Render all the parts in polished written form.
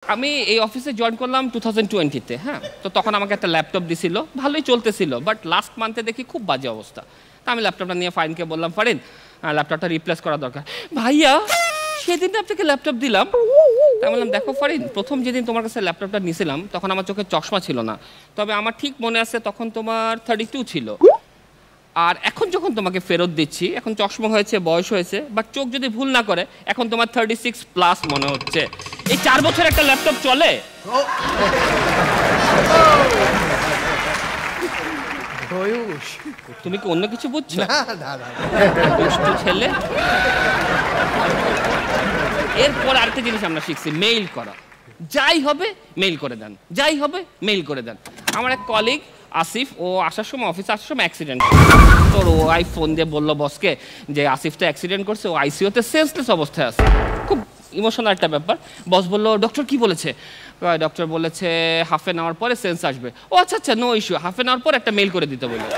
আমি এই অফিসে জয়েন করলাম 2020-তে। হ্যাঁ, তো তখন আমাকে একটা ল্যাপটপ দিছিল, ভালোই চলতেছিল, বাট লাস্ট মান্থে দেখি খুব বাজে অবস্থা। তো আমি ল্যাপটপটা নিয়ে ফারিনকে বললাম, ফারিন ল্যাপটপটা রিপ্লেস করা দরকার। ভাইয়া সেদিন আপনাকে ল্যাপটপ দিলাম। তাই বললাম, দেখো ফারিন, প্রথম যেদিন তোমার কাছে ল্যাপটপটা নিয়েছিলাম তখন আমার চোখে চশমা ছিল না, তবে আমার ঠিক মনে আছে তখন তোমার 32 ছিল। আর এখন যখন তোমাকে ফেরত দিচ্ছি, এখন চশমা হয়েছে, বয়স হয়েছে, বাট চোখ যদি ভুল না করে এখন তোমার 36+ মনে হচ্ছে। এই 4 বছর একটা ল্যাপটপ চলে? তুমি কি অন্য কিছু বুঝছো? দুষ্টু ছেলে। এরপর আরেকটা জিনিস আমরা শিখছি, মেইল করা। যাই হবে মেইল করে দেন, যাই হবে মেইল করে দেন। আমার এক কলিগ আসিফ, ও আসার সময় অফিসে আসার সময় অ্যাক্সিডেন্ট, তোর ও ফোন দিয়ে বললো বসকে যে আসিফটা অ্যাক্সিডেন্ট করছে, ও আইসিইউতে সেন্সলেস অবস্থায় আছে। খুব ইমোশনাল একটা ব্যাপার। বস বললো, ডক্টর কি বলেছে? ডক্টর বলেছে হাফ অ্যান আওয়ার পরে সেন্স আসবে। ও আচ্ছা আচ্ছা, no issue, half an hour পর একটা মেইল করে দিতে বললো।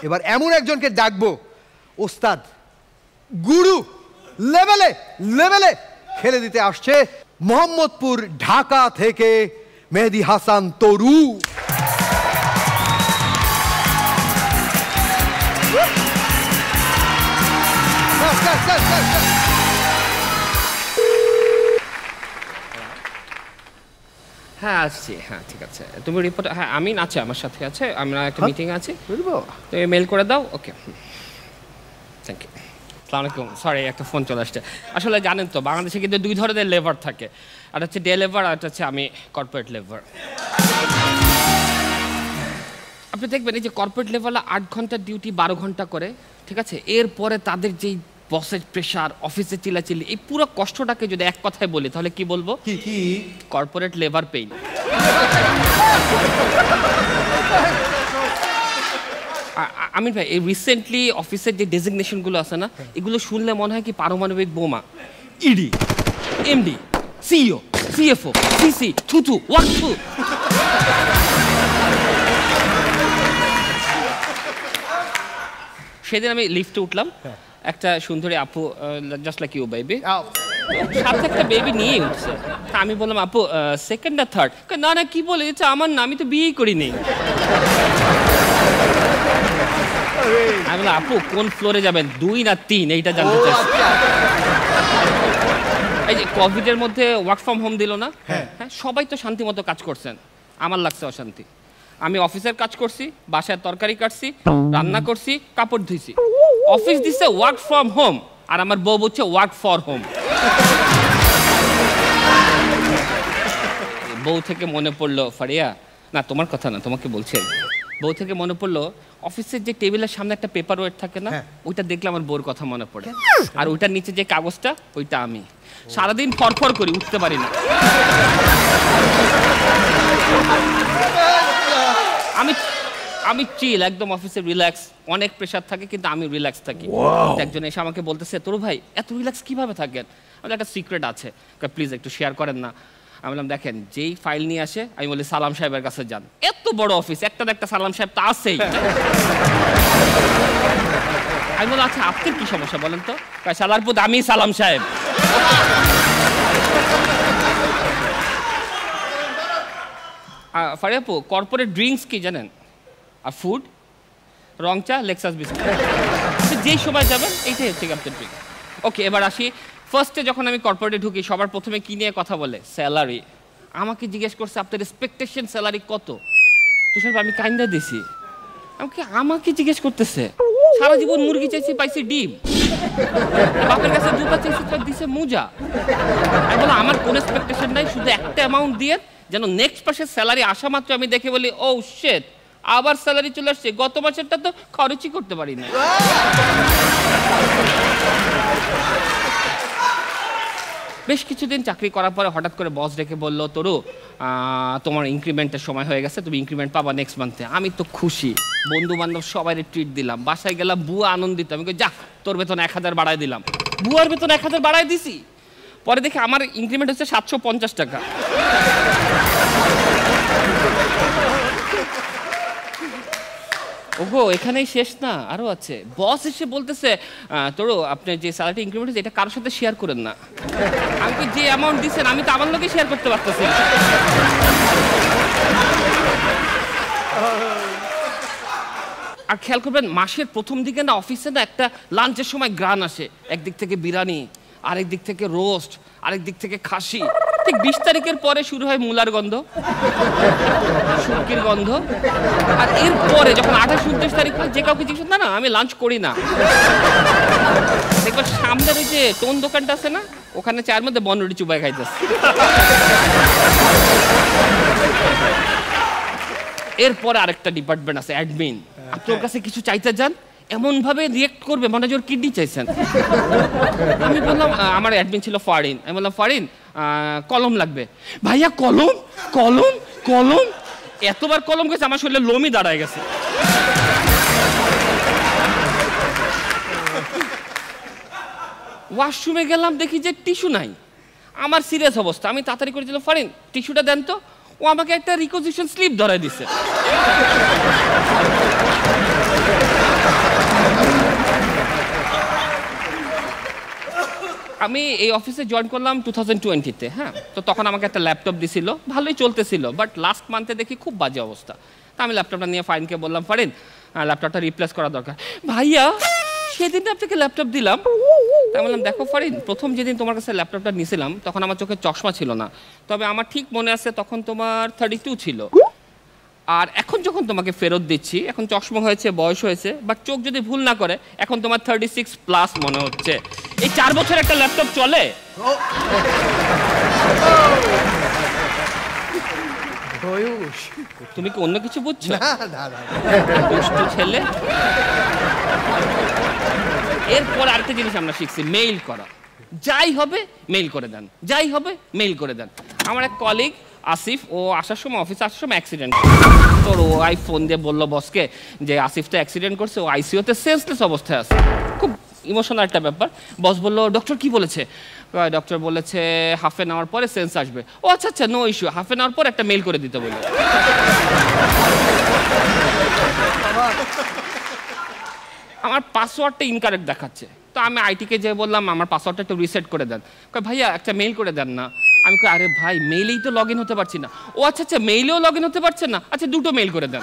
এবার এমন একজনকে ডাকবো, ওস্তাদ গুরু লেভেলে লেভেলে খেলে দিতে আসছে মোহাম্মদপুর ঢাকা থেকে মেহেদী হাসান তরু। হ্যাঁ আসছি, হ্যাঁ ঠিক আছে, তুমি রিপোর্ট, হ্যাঁ আমিন আছে আমার সাথে আছে, আমরা একটা মিটিং আছে, তো মেল করে দাও। ওকে, থ্যাংক ইউ। আসসালামু আলাইকুম, সরি একটা ফোন চলে আসছে। আসলে জানেন তো বাংলাদেশে কিন্তু 2 ধরনের লেবার থাকে, একটা হচ্ছে ডে লেবার, আর একটা হচ্ছে আমি কর্পোরেট লেবার। আপনি দেখবেন এই যে কর্পোরেট লেভেলে 8 ঘন্টার ডিউটি 12 ঘন্টা করে, ঠিক আছে, এরপরে তাদের যেই বসের প্রেশার, অফিসে চিল্লাচিল্লি, এই পুরো কষ্টটাকে যদি এক কথায় বলি তাহলে কি বলবো? কি? Corporate labour pain. আমিন ভাই, এই রিসেন্টলি অফিসের যে ডেজিগনেশনগুলো আছে না, এগুলো শুনলে মনে হয় কি পারমাণবিক বোমা। ED, MD, CEO, CFO, CC, থুথু, ওয়াকথু। সেদিন আমি লিফটে উঠলাম, একটা সুন্দরী আপু, জাস্ট লাইক ইউ বেবি, সাথে একটা বেবি নিয়ে উঠছে। আমি বললাম, আপু সেকেন্ড না থার্ড? না না, কি বলে দিচ্ছে, আমার না, আমি তো বিয়েই করিনি। আমি বললাম, আপু কোন ফ্লোরে যাবেন, 2 না 3 এইটা জানতে চাচ্ছি। এই যে কোভিডের মধ্যে ওয়ার্ক ফ্রম হোম দিল না, হ্যাঁ, সবাই তো শান্তি মতো কাজ করছেন, আমার লাগছে অশান্তি। আমি অফিসের কাজ করছি, বাসায় তরকারি কাটছি, রান্না করছি, কাপড় ধুইছি। অফিস দিচ্ছে ওয়ার্ক ফ্রম হোম, আর আমার বউ বলছে ওয়ার্ক ফর হোম। বউ থেকে মনে পড়লো, ফারিয়া, না তোমার কথা না, তোমাকে বলছি, বউ থেকে মনে পড়লো অফিসের যে টেবিলের সামনে একটা পেপার ওয়েট থাকে না, ওইটা দেখলে আমার বউর কথা মনে পড়ে। আর ওইটার নিচে যে কাগজটা, ওইটা আমি সারাদিন ফরফর করি, উঠতে পারি না। আমি চিল একদম, অফিসে রিল্যাক্স, অনেক প্রেশার থাকে কিন্তু আমি রিল্যাক্স থাকি। একজন এসে আমাকে বলতেছে, তোর ভাই এত রিল্যাক্স কিভাবে থাকেন? আমার একটা সিক্রেট আছে, প্লিজ একটু শেয়ার করেন না। আমি বললাম, দেখেন, যেই ফাইল নিয়ে আসে আমি বলি সালাম সাহেবের কাছে যান। এত বড় অফিস, একটা সালাম সাহেব তা আছেই। আমি বললাম, আচ্ছা আপনার কি সমস্যা বলেন তো? সালারপুর আমি সালাম সাহেব। ফারিয়াপু, কর্পোরেট ড্রিঙ্কস কি জানেন? আর ফুড, রং চা, লেক্সাস বিস্কুট, যেই সময় যাবেন এইটাই হচ্ছে আপনার ড্রিঙ্ক। ওকে, এবার আসি, ফার্স্টে যখন আমি কর্পোরেটে ঢুকি সবার প্রথমে কি নিয়ে কথা বলে? স্যালারি। আমাকে জিজ্ঞেস করছে, আপনার এক্সপেকটেশন স্যালারি কত? তুষার আমি কাইন্ডা দিছি। আমাকে জিজ্ঞেস করতেছে, সারা জীবন মুরগি চাইছি, পাইছি ডিম, বাপের কাছে দুটো চাইছি, দিছে মুজা। আমি বললাম, আমার কোন এক্সপেকটেশন নাই, শুধু একটা অ্যামাউন্ট দিয়ে যেন নেক্সট মাসের স্যালারি আসা মাত্র আমি দেখে বলি, ও শিট, আবার স্যালারি চলে আসছে, গত মাসেরটা তো খরচই করতে পারি না। বেশ কিছুদিন চাকরি করার পরে হঠাৎ করে বস ডেকে বললো, তরু তোমার ইনক্রিমেন্টের সময় হয়ে গেছে, তুমি ইনক্রিমেন্ট পাবা নেক্সট মান্থে। আমি তো খুশি, বন্ধু বান্ধব সবাই ট্রিট দিলাম, বাসায় গেলাম, বুয়া আনন্দিত। আমি যা, তোর বেতন 1000 বাড়ায় দিলাম। বুয়ার বেতন 1000 বাড়ায় দিছি। পরে দেখি আমার ইনক্রিমেন্ট হচ্ছে 750 টাকা। ওগো এখানেই শেষ না, আরো আছে। বস এসে বলতেছে তোরও আপনার যে স্যালারি ইনক্রিমেন্ট হয়েছে এটা কারোর সাথে শেয়ার করেন না। আমি কি যে অ্যামাউন্ট দিচ্ছেন আমি তো আমার লোকে শেয়ার করতে পারতেছি না। আর খেয়াল করবেন মাসের প্রথম দিকে না অফিসে না একটা লাঞ্চের সময় গ্রান আসে, একদিক থেকে বিরিয়ানি, আরেক দিক থেকে রোস্ট, আরেক দিক থেকে খাসি। ঠিক 20 তারিখের পরে শুরু হয় মূলার গন্ধ, শুটকির গন্ধ। আর এরপরে যখন 28-29 তারিখ হয় যে কাউকে জিজ্ঞেস না আমি লাঞ্চ করি না, দেখবেন সামনের ওই যে টোন দোকানটা আছে না, ওখানে চায়ের মধ্যে বনরুটি চুবাই খাইতেছে। এরপরে আরেকটা ডিপার্টমেন্ট আছে অ্যাডমিন। আপনার কাছে কিছু চাইতে যান, এমন ভাবে রিয়েক্ট করবে মনে হয় কিডনি চাইছেন। আমি বললাম, আমার অ্যাডমিন ছিল ফারিন, আমি বললাম ফারিন কলম লাগবে। ভাইয়া কলম কলম কলম, এতবার কলম গেছে আমার শরীরে লোমই দাঁড়ায় গেছে। ওয়াশরুমে গেলাম, দেখি যে টিস্যু নাই। আমার সিরিয়াস অবস্থা, আমি তাড়াতাড়ি করে দিলাম ফারিন টিস্যুটা দেন তো। ও আমাকে একটা রিকোজিশন স্লিপ ধরাই দিছে। আমি এই অফিসে জয়েন করলাম 2020-তে। হ্যাঁ, তো তখন আমাকে একটা ল্যাপটপ দিছিল, ভালোই চলতেছিল, বাট লাস্ট মান্থে দেখি খুব বাজে অবস্থা। তা আমি ল্যাপটপটা নিয়ে ফারিনকে বললাম, ফারিন ল্যাপটপটা রিপ্লেস করা দরকার। ভাইয়া সেদিন আপনাকে ল্যাপটপ দিলাম। তাই বললাম, দেখো ফারিন, প্রথম যেদিন তোমার কাছে ল্যাপটপটা নিয়েছিলাম তখন আমার চোখে চশমা ছিল না, তবে আমার ঠিক মনে আছে তখন তোমার 32 ছিল। আর এখন যখন তোমাকে ফেরত দিচ্ছি, এখন চশমা হয়েছে, বয়স হয়েছে, বাট চোখ যদি ভুল না করে এখন তোমার 36+ মনে হচ্ছে। এই 4 বছর একটা ল্যাপটপ চলে? তুমি কি অন্য কিছু বুঝছো? দুষ্টু ছেলে। এরপর আরেকটা জিনিস আমরা শিখছি, মেইল করা। যাই হবে মেইল করে দেন, যাই হবে মেইল করে দেন। আমার এক কলিগ আসিফ, ও আসার সময় অফিসে আসার সময় অ্যাক্সিডেন্ট, তোর ও ফোন দিয়ে বললো বসকে যে আসিফটা অ্যাক্সিডেন্ট করছে, ও আইসিইউতে সেন্সলেস অবস্থায় আছে। খুব ইমোশনাল একটা ব্যাপার। বস বললো, ডক্টর কি বলেছে? ডক্টর বলেছে হাফ অ্যান আওয়ার পরে সেন্স আসবে। ও আচ্ছা আচ্ছা, no issue, half an hour পর একটা মেইল করে দিতে বললো। আমার পাসওয়ার্ডটা ইনকারেক্ট দেখাচ্ছে, তো আমি আইটিকে যে বললাম আমার পাসওয়ার্ডটা একটু রিসেট করে দেন। ভাইয়া একটা মেইল করে দেন না। আমি কই, আরে ভাই মেইলেই তো লগ ইন হতে পারছি না। ও আচ্ছা আচ্ছা, মেইলেও লগ ইন হতে পারছেন না, আচ্ছা দুটো মেইল করে দেন।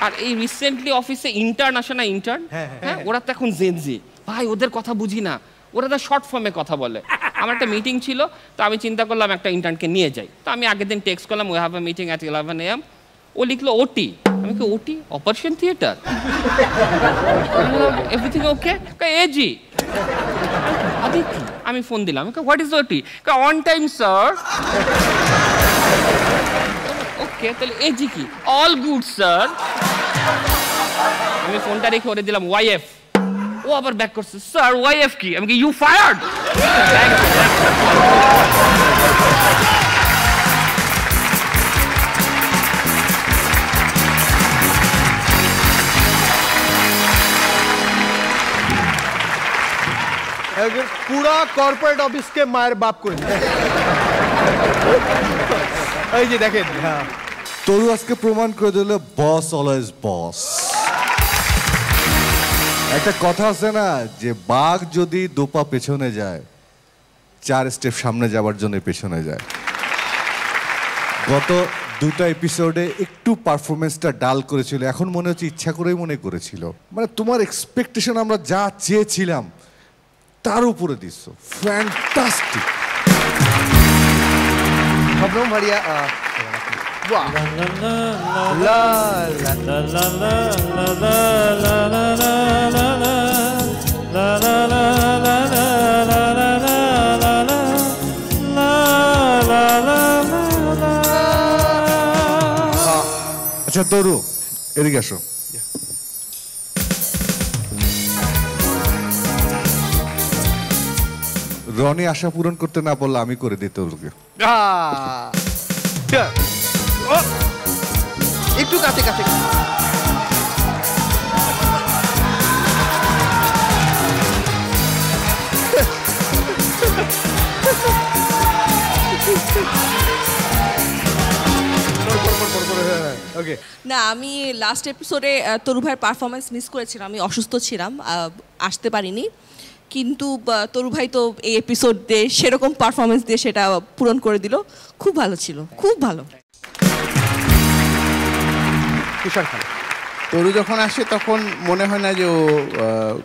আর এই রিসেন্টলি অফিসে ইন্টার্ন আসে না, ইন্টার্ন, হ্যাঁ ওরা তো এখন জেনজি ভাই, ওদের কথা বুঝি না, ওরা তো শর্ট ফর্মে কথা বলে। আমার একটা মিটিং ছিল, তো আমি চিন্তা করলাম একটা ইন্টার্নকে নিয়ে যাই। তো আমি আগের দিন টেক্সট করলাম, we have a meeting at 11 AM। ও লিখলো ওটি। আমি কি OT? Operation theatre? Everything okay? AG. আমি ফোন দিলাম, what is OT? On time sir. Okay, তাহলে এজি কি? All good sir. আমি ফোনটা রেখে ওরে দিলাম ওয়াইএফ। ও আবার ব্যাক করছে, স্যার ওয়াইএফ কি? আমি কি ইউ ফায়ার্ড? পুরা কর্পোরেট অফিসকে মায়ের বাপ করে এই যে দেখেন। তরু আজকে প্রমাণ করে দিল বস অলওয়েজ বস। একটা কথা আছে না যে বাঘ যদি দোপা পেছনে যায় 4 স্টেপ সামনে যাবার জন্য পেছনে যায়। গত 2টা এপিসোডে একটু পারফরমেন্সটা ডাল করেছিল, এখন মনে হচ্ছে ইচ্ছা করেই মনে করেছিল। মানে তোমার এক্সপেকটেশন আমরা যা চেয়েছিলাম তার উপরে দিচ্ছ, ফ্যান্টাস্টিক। শবনম ভারিয়া, বাহ, লা লা লা লা লা লা লা আচ্ছা তরু এদিকে আসো। রনি আশা পূরণ করতে না বললে আমি করে দিতে ওকে। একটু কাছে কাছে। ওকে না আমি লাস্ট এপিসোডে তরু ভাইয়ের পারফরমেন্স মিস করেছিলাম, আমি অসুস্থ ছিলাম, আসতে পারিনি, কিন্তু তরু ভাই তো এই এপিসোড দিয়ে সেরকম পারফরমেন্স দিয়ে সেটা পূরণ করে দিল, খুব ভালো ছিল, খুব ভালো। তুষার খান, তরু যখন আসে তখন মনে হয় না যে ও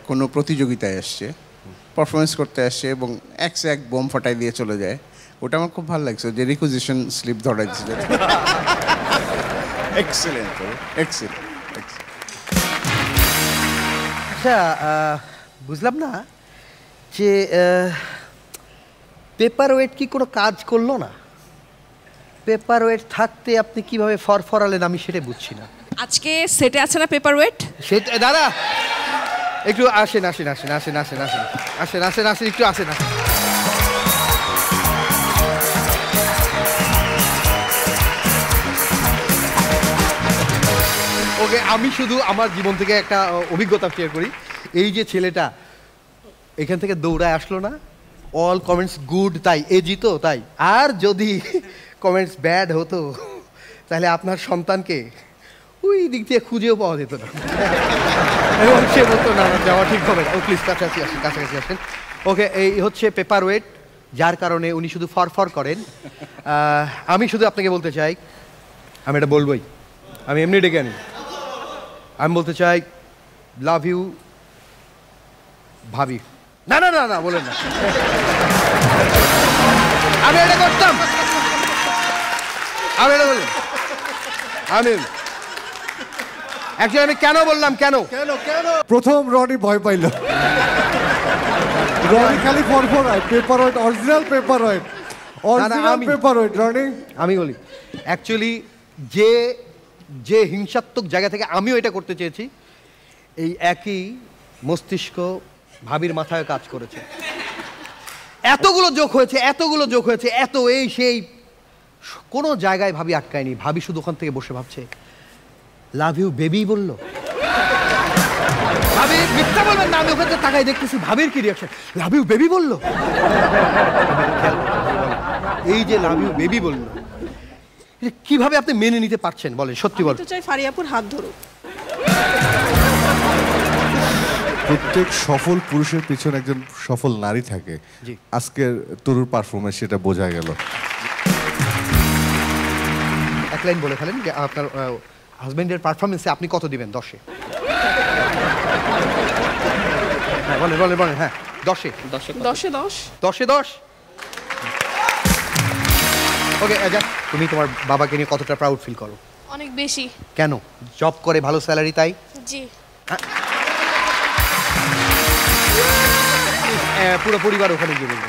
কোনো প্রতিযোগিতায় আসছে, পারফরমেন্স করতে আসছে এবং এক বোম ফাটাই দিয়ে চলে যায়। ওটা আমার খুব ভালো লাগছে, যে রিকুইজিশন স্লিপ ধরা দিচ্ছে। Excellent, excellent. আচ্ছা বুঝলাম না যে পেপার ওয়েট কি কোনো কাজ করলো না? পেপার ওয়েট থাকতে আপনি কিভাবে ফরফরালেন আমি সেটা বুঝছি না। আজকে সেটে আছে না পেপার ওয়েট? সেটা দাদা একটু আসেন আসেন আসেন আসেন আসেন আসেন আসেন আসেন আসেন একটু আসেন আসেন। ওকে, আমি শুধু আমার জীবন থেকে একটা অভিজ্ঞতা শেয়ার করি। এই যে ছেলেটা এখান থেকে দৌড়ায় আসলো না, অল কমেন্টস গুড, তাই এ জিতো তাই, আর যদি কমেন্টস ব্যাড হতো তাহলে আপনার সন্তানকে ওই দিক দিয়ে খুঁজেও পাওয়া যেত না, এবং সে বলতো না না যাওয়া ঠিক হবে না, ও প্লিজ কাছাকাছি আসেন কাছাকাছি আসেন। ওকে, এই হচ্ছে পেপার ওয়েট, যার কারণে উনি শুধু ফরফর করেন। আমি শুধু আপনাকে বলতে চাই, আমি এটা বলবোই, আমি এমনি ডেকে আনি, আমি বলতে চাই লাভ ইউ ভাবি। না না না না বলেন না, আমি এটা করতাম, আমি এটা বললাম, আমি অ্যাকচুয়ালি আমি কেন বললাম, কেন প্রথম রনি ভয় পাইল। রনি খালি ফরফরায়, paperweight, original paperweight, original paperweight. Roni আমি বলি অ্যাকচুয়ালি যে হিংসাত্মক জায়গা থেকে আমিও এটা করতে চেয়েছি, এই একই মস্তিষ্ক ভাবির মাথায় কাজ করেছে। এতগুলো যোগ হয়েছে, এতগুলো যোগ হয়েছে, এত এই সেই, কোনো জায়গায় ভাবি আটকায়নি। ভাবি শুধু ওখান থেকে বসে ভাবছে লাভ ইউ বেবি বললো। ভাবি মিথ্যা বলবেন না, আমি ওখান থেকে তাকাই দেখতেছি ভাবির কি রিয়াকশন, লাভ ইউ বেবি বললো। এই যে লাভ ইউ বেবি বললো, কিভাবে আপনি মেনে নিতে পারছেন বলেন, সত্যি বলেন। তো চাই ফারিয়াপুর হাত ধরুক। প্রত্যেক সফল পুরুষের পিছনে একজন সফল নারী থাকে। আজকের তরুর পারফরমেন্স সেটা বোঝা গেল। এক লাইন বলে ফেলেন যে আপনার হাজবেন্ডের পারফরমেন্সে আপনি কত দিবেন 10-এ? হ্যাঁ বলেন বলেন বলেন, হ্যাঁ 10-এ 10-এ 10। ওকে আজাদ, তুমি তোমার বাবাকে নিয়ে কতটা প্রাউড ফিল করো? অনেক বেশি। কেন? জব করে, ভালো স্যালারি, তাই? জি। পুরো পরিবার ওখানে গিয়ে বলবে।